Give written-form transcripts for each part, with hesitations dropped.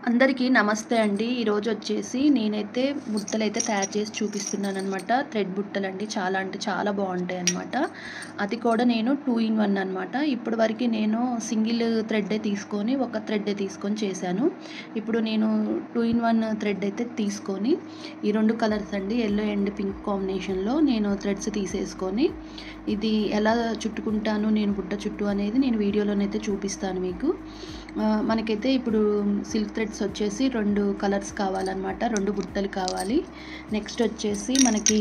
అందరికీ నమస్తే అండి. ఈరోజు వచ్చేసి నేనైతే బుట్టలైతే తయారు చేసి చూపిస్తున్నాననమాట. థ్రెడ్ బుట్టలండి. చాలా అంటే చాలా బాగుంటాయన్నమాట. అది కూడా నేను 2 in 1 అనమాట. ఇప్పటి వరకు నేను సింగిల్ థ్రెడ్డే తీసుకొని చేశాను. ఇప్పుడు నేను 2 in 1 థ్రెడ్ అయితే తీసుకొని ఈ 2 కలర్స్ అండి, యెల్లో అండ్ పింక్ కాంబినేషన్లో నేను థ్రెడ్స్ తీసేసుకొని ఇది ఎలా చుట్టుకుంటాను నేను బుట్ట చుట్టూ అనేది నేను వీడియోలోనైతే చూపిస్తాను మీకు. మనకైతే ఇప్పుడు సిల్క్ థ్రెడ్స్ వచ్చేసి 2 కలర్స్ కావాలన్నమాట. 2 బుట్టలు కావాలి. నెక్స్ట్ వచ్చేసి మనకి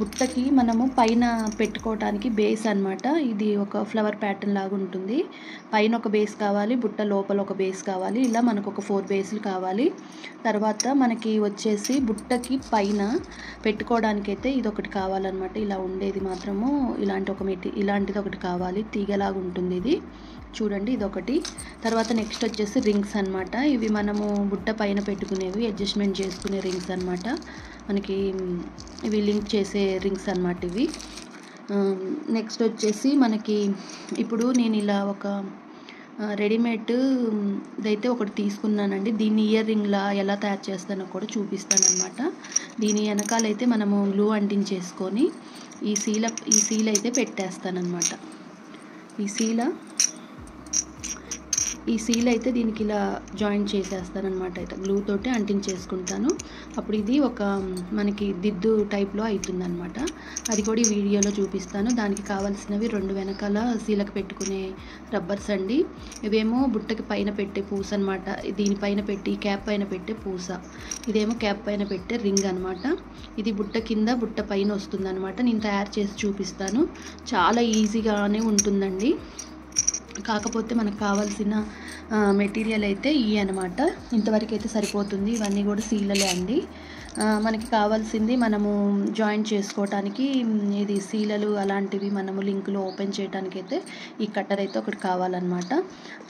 బుట్టకి మనము పైన పెట్టుకోవడానికి బేస్ అనమాట. ఇది ఒక ఫ్లవర్ ప్యాటర్న్ లాగా ఉంటుంది. పైన ఒక బేస్ కావాలి, బుట్ట లోపల ఒక బేస్ కావాలి. ఇలా మనకు ఒక 4 బేస్లు కావాలి. తర్వాత మనకి వచ్చేసి బుట్టకి పైన పెట్టుకోవడానికైతే ఇది ఒకటి కావాలన్నమాట. ఇలా ఉండేది మాత్రము ఇలాంటిది ఒకటి కావాలి. తీగలాగా ఉంటుంది ఇది. చూడండి, ఇదొకటి. తర్వాత నెక్స్ట్ వచ్చేసి రింగ్స్ అనమాట. ఇవి మనము బుట్ట పైన పెట్టుకునేవి, అడ్జస్ట్మెంట్ చేసుకునే రింగ్స్ అనమాట. మనకి ఇవి లింక్ చేసే రింగ్స్ అనమాట ఇవి. నెక్స్ట్ వచ్చేసి మనకి ఇప్పుడు నేను ఇలా ఒక రెడీమేడ్ ఇదైతే ఒకటి తీసుకున్నానండి. దీన్ని ఇయర్ రింగ్లా ఎలా తయారు చేస్తానో కూడా చూపిస్తాను అనమాట. దీని వెనకాలైతే మనము గ్లూ అంటించేసుకొని ఈ సీల్ అయితే పెట్టేస్తానమాట. ఈ సీల్ అయితే దీనికి ఇలా జాయింట్ చేసేస్తానమాట. అయితే గ్లూ తోటి అంటించేసుకుంటాను. అప్పుడు ఇది ఒక మనకి దిద్దు టైప్లో అవుతుందన్నమాట. అది కూడా ఈ వీడియోలో చూపిస్తాను. దానికి కావాల్సినవి 2 వెనకాల సీలకు పెట్టుకునే రబ్బర్స్ అండి. ఇవేమో బుట్టకి పైన పెట్టే పూస అనమాట. దీనిపైన పెట్టి క్యాప్ పైన పెట్టే పూస. ఇదేమో క్యాప్ పైన పెట్టే రింగ్ అనమాట. ఇది బుట్ట కింద బుట్ట పైన వస్తుందన్నమాట. నేను తయారు చేసి చూపిస్తాను. చాలా ఈజీగానే ఉంటుందండి. కాకపోతే మనకు కావాల్సిన మెటీరియల్ అయితే ఇవి అనమాట. ఇంతవరకు అయితే సరిపోతుంది. ఇవన్నీ కూడా సీలలే అండి. మనకి కావాల్సింది మనము జాయింట్ చేసుకోవటానికి ఇది సీలలు అలాంటివి మనము లింకులు ఓపెన్ చేయడానికి అయితే ఈ కట్టర్ అయితే ఒకటి కావాలన్నమాట.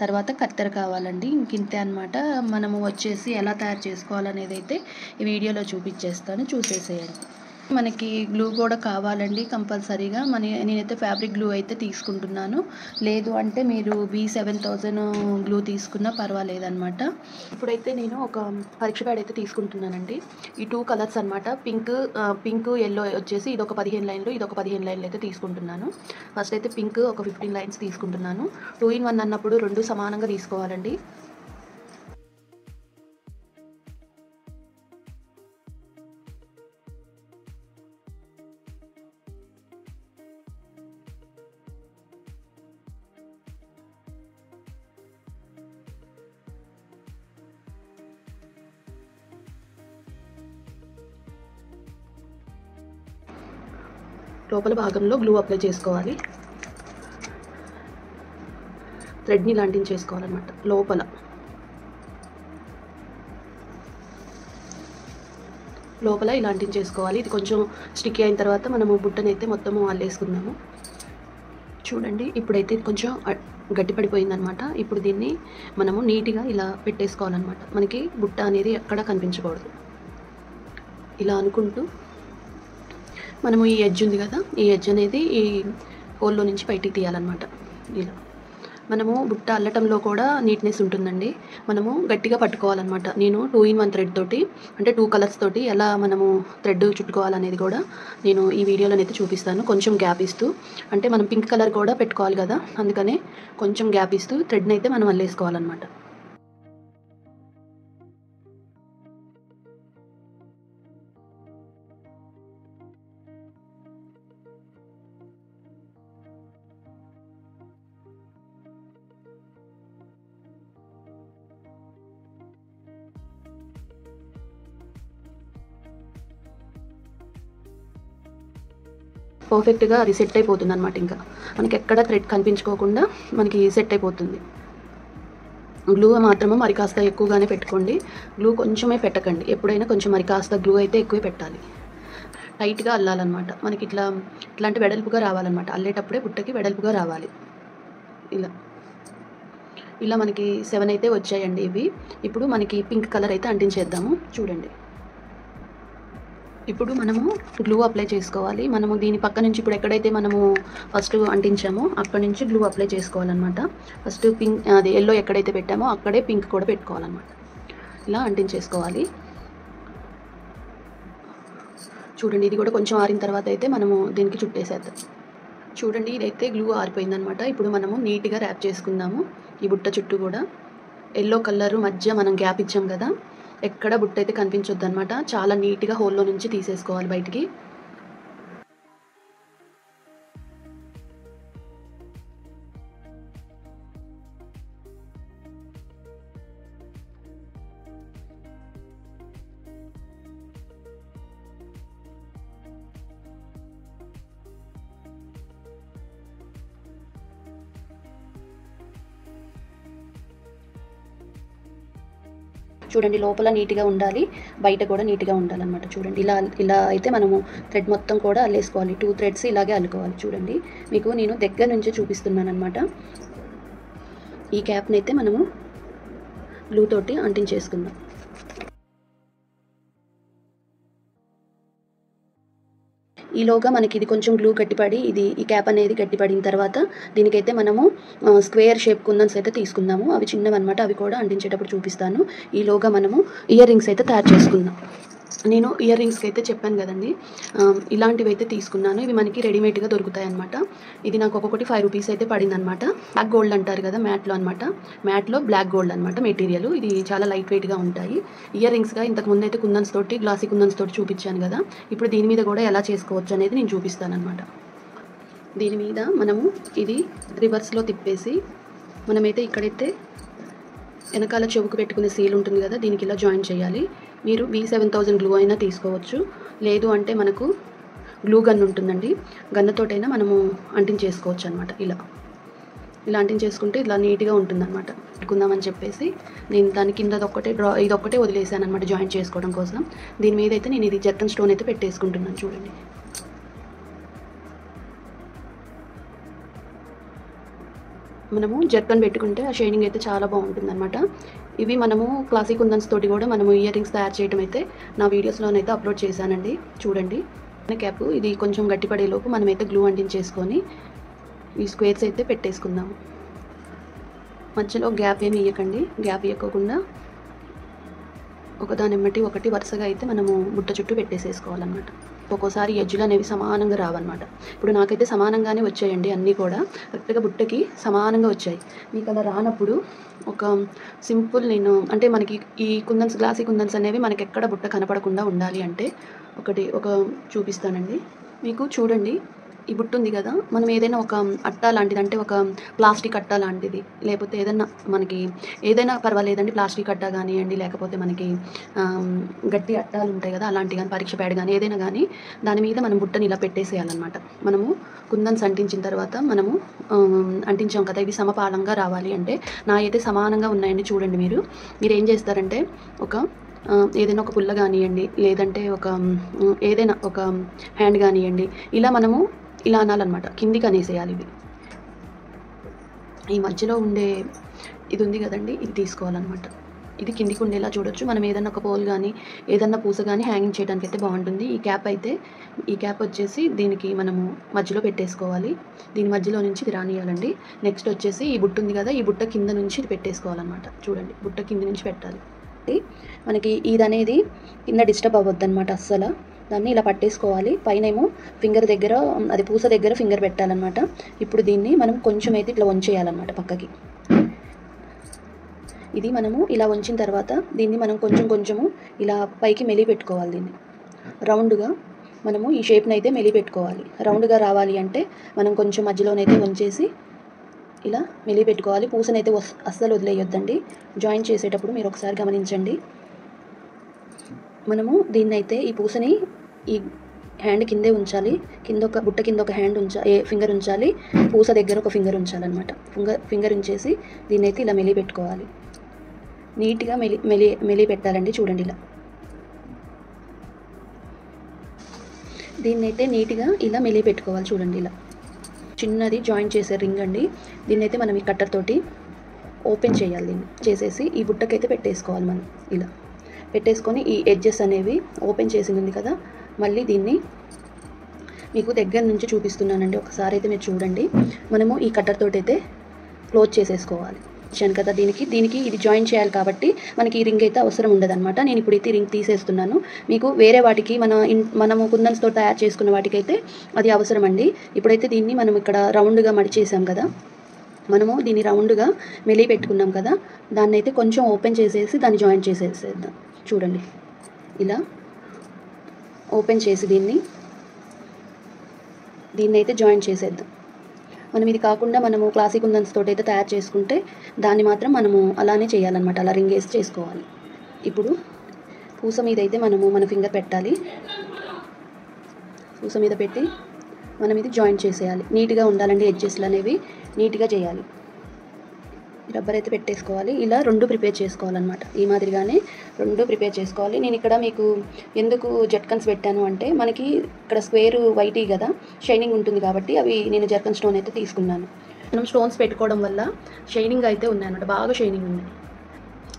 తర్వాత కత్తెర కావాలండి. ఇంతే అనమాట. మనము వచ్చేసి ఎలా తయారు చేసుకోవాలనేది అయితే ఈ వీడియోలో చూపించేస్తాను, చూసేసేయండి. మనకి గ్లూ కూడా కావాలండి కంపల్సరీగా. నేనైతే ఫ్యాబ్రిక్ గ్లూ అయితే తీసుకుంటున్నాను. లేదు అంటే మీరు B7000 గ్లూ తీసుకున్నా పర్వాలేదన్నమాట. ఇప్పుడైతే నేను ఒక పరీక్ష ప్యాడ్ అయితే తీసుకుంటున్నానండి. ఈ 2 కలర్స్ అనమాట. పింక్ యెల్లో వచ్చేసి ఇదొక 15 లైన్లు, ఇదొక 15 లైన్లు అయితే తీసుకుంటున్నాను. ఫస్ట్ అయితే పింక్ ఒక 15 లైన్స్ తీసుకుంటున్నాను. 2 in 1 అన్నప్పుడు 2 సమానంగా తీసుకోవాలండి. లోపల భాగంలో గ్లూ అప్లై చేసుకోవాలి. థ్రెడ్ని ఇలా అంటించేసుకోవాలన్నమాట. లోపల ఇలా అంటించేసుకోవాలి. ఇది కొంచెం స్టిక్కీ అయిన తర్వాత మనము బుట్టనైతే మొత్తము అల్లేసుకుందాము. చూడండి, ఇప్పుడైతే కొంచెం గట్టిపడిపోయిందనమాట. ఇప్పుడు దీన్ని మనము నీట్గా ఇలా పెట్టేసుకోవాలన్నమాట. మనకి బుట్ట అనేది ఎక్కడ కనిపించకూడదు. ఇలా అనుకుంటూ మనము ఈ ఎడ్జ్ ఉంది కదా, ఈ ఎడ్జ్ అనేది ఈ హోల్లో నుంచి బయటికి తీయాలన్నమాట. ఇలా మనము బుట్ట అల్లటంలో కూడా నీట్నెస్ ఉంటుందండి. మనము గట్టిగా పట్టుకోవాలన్నమాట. నేను 2 in 1 థ్రెడ్ తోటి అంటే 2 కలర్స్ తోటి ఎలా మనము థ్రెడ్ చుట్టుకోవాలనేది కూడా నేను ఈ వీడియోలోనైతే చూపిస్తాను. కొంచెం గ్యాప్ ఇస్తూ, అంటే మనం పింక్ కలర్ కూడా పెట్టుకోవాలి కదా, అందుకనే కొంచెం గ్యాప్ ఇస్తూ థ్రెడ్ని అయితే మనం అల్లేసుకోవాలన్నమాట. పర్ఫెక్ట్గా అది సెట్ అయిపోతుంది అనమాట. ఇంకా మనకి ఎక్కడ థ్రెడ్ కనిపించుకోకుండా మనకి సెట్ అయిపోతుంది. గ్లూ మాత్రము మరి కాస్త ఎక్కువగానే పెట్టుకోండి. గ్లూ కొంచెమే పెట్టకండి. ఎప్పుడైనా కొంచెం మరి కాస్త గ్లూ అయితే ఎక్కువే పెట్టాలి. టైట్గా అల్లాలన్నమాట. మనకి ఇట్లాంటి వెడల్పుగా రావాలన్నమాట. అల్లేటప్పుడే బుట్టకి వెడల్పుగా రావాలి. ఇలా మనకి 7 అయితే వచ్చాయండి ఇవి. ఇప్పుడు మనకి పింక్ కలర్ అయితే అంటించేద్దాము. చూడండి, ఇప్పుడు మనము గ్లూ అప్లై చేసుకోవాలి. మనము దీని పక్క నుంచి ఇప్పుడు ఎక్కడైతే మనము ఫస్ట్ అంటించామో అక్కడి నుంచి గ్లూ అప్లై చేసుకోవాలన్నమాట. ఫస్ట్ పింక్ అది ఎల్లో ఎక్కడైతే పెట్టామో అక్కడే పింక్ కూడా పెట్టుకోవాలన్నమాట. ఇలా అంటించేసుకోవాలి. చూడండి, ఇది కూడా కొంచెం ఆరిన తర్వాత అయితే మనము దీనికి చుట్టేసేద్దాం. చూడండి, ఇదైతే గ్లూ ఆరిపోయిందనమాట. ఇప్పుడు మనము నీట్గా ర్యాప్ చేసుకుందాము. ఈ బుట్ట చుట్టూ కూడా ఎల్లో కలర్ మధ్య మనం గ్యాప్ ఇచ్చాం కదా, ఎక్కడ బుట్ట అయితే కనిపించొద్దు అనమాట. చాలా నీట్గా హోల్లో నుంచి తీసేసుకోవాలి బయటికి. చూడండి, లోపల నీట్గా ఉండాలి, బయట కూడా నీట్గా ఉండాలన్నమాట. చూడండి, ఇలా అయితే మనము థ్రెడ్ మొత్తం కూడా అల్లేసుకోవాలి. 2 థ్రెడ్స్ ఇలాగే అల్లుకోవాలి. చూడండి, మీకు నేను దగ్గర నుంచే చూపిస్తున్నాను అనమాట. ఈ క్యాప్ని అయితే మనము గ్లూ తోటి అంటించేసుకుందాం. ఈలోగా మనకి ఇది కొంచెం గ్లూ గట్టిపడి ఈ క్యాప్ అనేది గట్టిపడిన తర్వాత దీనికైతే మనము స్క్వేర్ షేప్ కుందన్స్ అయితే తీసుకుందాము. అవి చిన్నవన్నమాట, అవి కూడా అంటించేటప్పుడు చూపిస్తాను. ఈలోగా మనము ఇయర్ రింగ్స్ అయితే తయారు చేసుకుందాం. నేను ఇయర్ రింగ్స్కి అయితే చెప్పాను కదండి, ఇలాంటివి అయితే తీసుకున్నాను. ఇవి మనకి రెడీమేడ్గా దొరుకుతాయి అనమాట. ఇది నాకు ఒక్కొక్కటి 5 రూపీస్ అయితే పడింది అనమాట. బ్లాక్ గోల్డ్ అంటారు కదా, మ్యాట్లో అనమాట. మ్యాట్లో బ్లాక్ గోల్డ్ అనమాట మెటీరియల్. ఇది చాలా లైట్ వెయిట్గా ఉంటాయి. ఇయర్ రింగ్స్గా ఇంతకుముందు అయితే కుందన్స్ తోటి, గ్లాసీ కుందన్స్ తోటి చూపించాను కదా. ఇప్పుడు దీని మీద కూడా ఎలా చేసుకోవచ్చు అనేది నేను చూపిస్తాను అనమాట. దీని మీద మనము ఇది రివర్స్లో తిప్పేసి మనమైతే ఇక్కడైతే వెనకాల చెవుకు పెట్టుకునే సీల్ ఉంటుంది కదా, దీనికి ఇలా జాయిన్ చేయాలి. మీరు V7000 గ్లూ అయినా తీసుకోవచ్చు, లేదు అంటే మనకు గ్లూ గన్ ఉంటుందండి, గన్నతోటైనా మనము అంటించేసుకోవచ్చు అనమాట. ఇలా అంటించేసుకుంటే ఇలా నీట్గా ఉంటుందన్నమాట. పెట్టుకుందామని చెప్పేసి నేను దాని కింద ఇదొక్కటే వదిలేసాను అనమాట జాయిన్ చేసుకోవడం కోసం. దీని మీద అయితే నేను ఇది జర్కన్ స్టోన్ అయితే పెట్టేసుకుంటున్నాను. చూడండి, మనము జర్కన్ పెట్టుకుంటే ఆ షైనింగ్ అయితే చాలా బాగుంటుందన్నమాట. ఇవి మనము క్లాసిక్ కుందన్స్ తోటి కూడా మనము ఇయర్ రింగ్స్ తయారు చేయడం అయితే నా వీడియోస్లోనైతే అప్లోడ్ చేశానండి. చూడండి, క్యాప్ ఇది కొంచెం గట్టిపడేలోపు మనమైతే గ్లూ అంటించేసుకొని ఈ స్క్వేర్స్ అయితే పెట్టేసుకుందాము. మధ్యలో గ్యాప్ ఏమి ఇవ్వకండి, గ్యాప్ ఇవ్వకుండా ఒకదాని ఎమ్మటి ఒకటి వరుసగా అయితే మనము బుట్ట చుట్టూ పెట్టేసేసుకోవాలన్నమాట. ఒక్కోసారి ఎడ్జులు అనేవి సమానంగా రావన్నమాట. ఇప్పుడు నాకైతే సమానంగానే వచ్చాయండి, అన్నీ కూడా కరెక్ట్గా బుట్టకి సమానంగా వచ్చాయి. మీకు అలా రానప్పుడు ఒక సింపుల్ నేను అంటే మనకి ఈ కుందన్స్, గ్లాసీ కుందన్స్ అనేవి మనకి ఎక్కడ బుట్ట కనపడకుండా ఉండాలి అంటే ఒక చూపిస్తానండి మీకు. చూడండి, ఈ బుట్ట ఉంది కదా, మనం ఏదైనా ఒక అట్ట లాంటిది, అంటే ఒక ప్లాస్టిక్ అట్ట లాంటిది, లేకపోతే మనకి ఏదైనా పర్వాలేదండి, ప్లాస్టిక్ అట్ట కానివ్వండి, లేకపోతే మనకి గట్టి అట్టాలు ఉంటాయి కదా, అలాంటివి కానీ, పరీక్ష ప్యాడ్ కానీ, ఏదైనా కానీ దాని మీద మనం బుట్టని ఇలా పెట్టేసేయాలన్నమాట. మనము కుందన్స్ అంటించిన తర్వాత మనము అంటించాం కదా, ఇవి సమపాలంగా రావాలి అంటే నా అయితే సమానంగా ఉన్నాయండి. చూడండి, మీరు ఏం చేస్తారంటే ఏదైనా ఒక పుల్ల కానివ్వండి, లేదంటే ఏదైనా ఒక హ్యాండ్ కానివ్వండి, ఇలా అనాలన్నమాట. కిందికి అనేసేయాలి. ఈ మధ్యలో ఉండే ఇది ఉంది కదండి, ఇది తీసుకోవాలన్నమాట. ఇది కిందికి ఉండేలా చూడొచ్చు. మనం ఏదన్నా ఒక పోల్ కానీ ఏదన్నా పూస కానీ హ్యాంగింగ్ చేయడానికి అయితే బాగుంటుంది. ఈ క్యాప్ వచ్చేసి దీనికి మనము మధ్యలో పెట్టేసుకోవాలి. దీని మధ్యలో నుంచి ఇది రానియాలండి. నెక్స్ట్ వచ్చేసి ఈ బుట్ట ఉంది కదా, ఈ బుట్ట కింద నుంచి ఇది పెట్టేసుకోవాలన్నమాట. చూడండి, బుట్ట కింద నుంచి పెట్టాలి. మనకి ఇది అనేది కింద డిస్టర్బ్ అవ్వద్దు అనమాట అస్సలు. దాన్ని ఇలా పట్టేసుకోవాలి. పైనేమో ఫింగర్ దగ్గర, అది పూస దగ్గర ఫింగర్ పెట్టాలన్నమాట. ఇప్పుడు దీన్ని మనం కొంచెం అయితే ఇట్లా వంచేయాలన్నమాట పక్కకి. ఇది మనము ఇలా వంచిన తర్వాత దీన్ని మనం కొంచెము ఇలా పైకి మెలి పెట్టుకోవాలి. దీన్ని రౌండ్గా మనము ఈ షేప్ని అయితే మెలి పెట్టుకోవాలి. రౌండ్గా రావాలి అంటే మనం కొంచెం మధ్యలోనైతే వంచేసి ఇలా మెలి పెట్టుకోవాలి. పూసనైతే అస్సలు వదిలేయొద్దండి. జాయిన్ చేసేటప్పుడు మీరు ఒకసారి గమనించండి. మనము దీన్నైతే ఈ పూసని ఈ హ్యాండ్ కిందే ఉంచాలి. బుట్ట కింద ఒక ఫింగర్ ఉంచాలి, పూస దగ్గర ఒక ఫింగర్ ఉంచాలన్నమాట. ఫింగర్ ఉంచేసి దీన్నైతే ఇలా మెలి పెట్టుకోవాలి. నీట్గా మెలి పెట్టాలండి. చూడండి, దీన్నైతే నీట్గా ఇలా మెలి పెట్టుకోవాలి. చూడండి, ఇలా చిన్నది జాయిన్ చేసే రింగ్ అండి. దీన్నైతే మనం ఈ కట్టర్ తోటి ఓపెన్ చేయాలి. దీన్ని చేసేసి ఈ బుట్టకైతే పెట్టేసుకోవాలి. మనం ఇలా పెట్టేసుకొని ఈ ఎడ్జెస్ అనేవి ఓపెన్ చేసి ఉంది కదా, మళ్ళీ దీన్ని మీకు దగ్గర నుంచి చూపిస్తున్నానండి. ఒకసారి అయితే మీరు చూడండి. మనము ఈ కట్టర్ తోటి అయితే క్లోజ్ చేసేసుకోవాలి. ఇచ్చాను కదా దీనికి ఇది జాయిన్ చేయాలి కాబట్టి మనకి ఈ రింగ్ అయితే అవసరం ఉండదన్నమాట. నేను ఇప్పుడైతే రింగ్ తీసేస్తున్నాను. మీకు వేరే వాటికి మనము కుందన్స్తో తయారు చేసుకున్న వాటికైతే అది అవసరం అండి. ఇప్పుడైతే దీన్ని మనం ఇక్కడ రౌండ్గా మడిచేసాం కదా, మనము దీన్ని రౌండ్గా మెలి పెట్టుకున్నాం కదా, దాన్ని అయితే కొంచెం ఓపెన్ చేసేసి దాన్ని జాయిన్ చేసేసేద్దాం. చూడండి, ఇలా ఓపెన్ చేసి దీన్ని అయితే జాయిన్ చేసేద్దాం. మనం ఇది కాకుండా మనము క్లాసిక్ కుందన్స్ తోటి అయితే తయారు చేసుకుంటే దాన్ని మాత్రం మనము అలానే చేయాలన్నమాట, అలా రింగ్ వేసి చేసుకోవాలి. ఇప్పుడు పూస మీద అయితే మనము మన ఫింగర్ పెట్టాలి. పూస మీద పెట్టి మనం ఇది జాయిన్ చేసేయాలి. నీట్గా ఉండాలండి, ఎడ్జెస్లు అనేవి నీట్గా చేయాలి. రబ్బర్ అయితే పెట్టేసుకోవాలి. ఇలా 2 ప్రిపేర్ చేసుకోవాలన్నమాట. ఈ మాదిరిగానే 2 ప్రిపేర్ చేసుకోవాలి. నేను ఇక్కడ మీకు ఎందుకు జట్కన్స్ పెట్టాను అంటే, మనకి ఇక్కడ స్క్వేర్ వైటీ కదా, షైనింగ్ ఉంటుంది కాబట్టి అవి నేను జర్కన్ స్టోన్ అయితే తీసుకున్నాను. మనం స్టోన్స్ పెట్టుకోవడం వల్ల షైనింగ్ అయితే ఉన్నాయన్నమాట, బాగా షైనింగ్ ఉంది.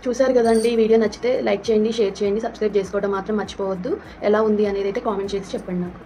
చూసారు కదండి. ఈ వీడియో నచ్చితే లైక్ చేయండి, షేర్ చేయండి, సబ్స్క్రైబ్ చేసుకోవడం మాత్రం మర్చిపోవద్దు. ఎలా ఉంది అనేది అయితే కామెంట్ చేసి చెప్పండి నాకు.